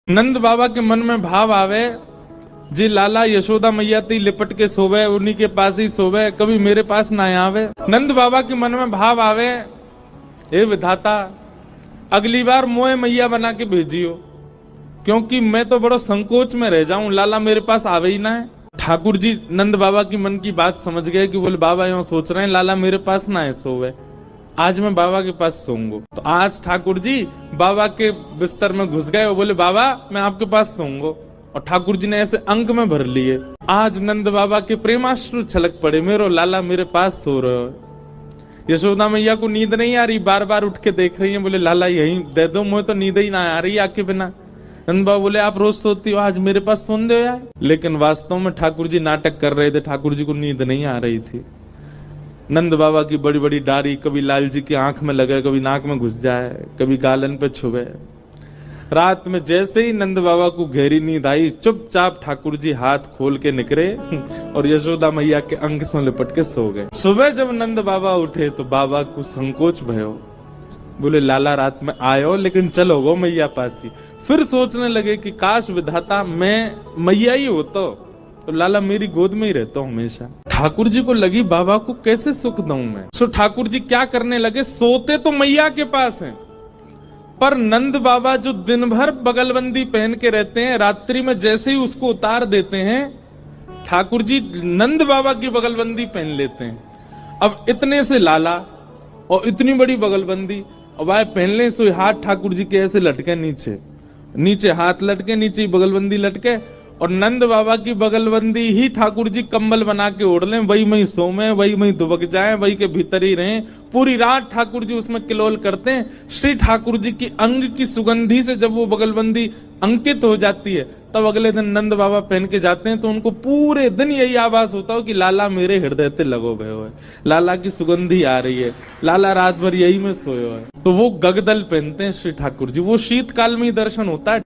नंद बाबा के मन में भाव आवे जी लाला यशोदा मैया ती लिपट के सोवे, उन्हीं के पास ही सोवे, कभी मेरे पास ना आवे। नंद बाबा के मन में भाव आवे, हे विधाता अगली बार मोए मैया बना के भेजियो, क्योंकि मैं तो बड़ो संकोच में रह जाऊं, लाला मेरे पास आवे ही ना है। ठाकुर जी नंद बाबा की मन की बात समझ गए कि बोले बाबा यूं सोच रहे हैं लाला मेरे पास ना है सोवे, आज मैं बाबा के पास सोऊंगा। तो आज ठाकुर जी बाबा के बिस्तर में घुस गए और बोले बाबा मैं आपके पास सोऊंगा, और ठाकुर जी ने ऐसे अंक में भर लिए। आज नंद बाबा के प्रेमाश्रु छलक पड़े, मेरो लाला मेरे पास सो रहे हो। यशोदा मैया को नींद नहीं आ रही, बार बार उठ के देख रही है, बोले लाला यही दे दो, मुझे तो नींद ही ना आ रही आके बिना। नंद बाबा बोले आप रोज सोती हो, आज मेरे पास सुन दो यार। लेकिन वास्तव में ठाकुर जी नाटक कर रहे थे, ठाकुर जी को नींद नहीं आ रही थी। नंद बाबा की बड़ी बड़ी डारी कभी लाल जी की आंख में लगे, कभी नाक में घुस जाए, कभी गालन पे छुए। रात में जैसे ही नंद बाबा को गहरी नींद आई, चुपचाप ठाकुर जी हाथ खोल के निकले और यशोदा मैया के अंग से लिपट के सो गए। सुबह जब नंद बाबा उठे तो बाबा को संकोच भयो, बोले लाला रात में आयो लेकिन चलो गो मैया पास ही। फिर सोचने लगे कि काश विधाता मैं मैया ही होता तो लाला मेरी गोद में ही रहता हूं हमेशा। ठाकुर जी को लगी बाबा को कैसे सुख दूं मैं। सो ठाकुर जी क्या करने लगे, सोते तो मैया के पास हैं, पर नंद बाबा जो दिन भर बगलबंदी पहन के रहते हैं, रात्रि में जैसे ही उसको उतार देते हैं, ठाकुर जी नंद बाबा की बगलबंदी पहन लेते हैं। अब इतने से लाला और इतनी बड़ी बगलबंदी, अब आए पहन ले सो हाथ ठाकुर जी के ऐसे लटके, नीचे नीचे हाथ लटके, नीचे बगलबंदी लटके, और नंद बाबा की बगलबंदी ही ठाकुर जी कंबल बना के ओढ़ लें, वही मई सोमे, वही मई दुबक जाए, वही के भीतर ही रहें। पूरी रात ठाकुर जी उसमें किलोल करते हैं। श्री ठाकुर जी की अंग की सुगंधी से जब वो बगलबंदी अंकित हो जाती है, तब अगले दिन नंद बाबा पहन के जाते हैं तो उनको पूरे दिन यही आभास होता हो कि लाला मेरे हृदय से लगो भय हो, लाला की सुगंधी आ रही है, लाला रात भर यही में सोए हो है। तो वो गगदल पहनते हैं श्री ठाकुर जी, वो शीतकाल में ही दर्शन होता है।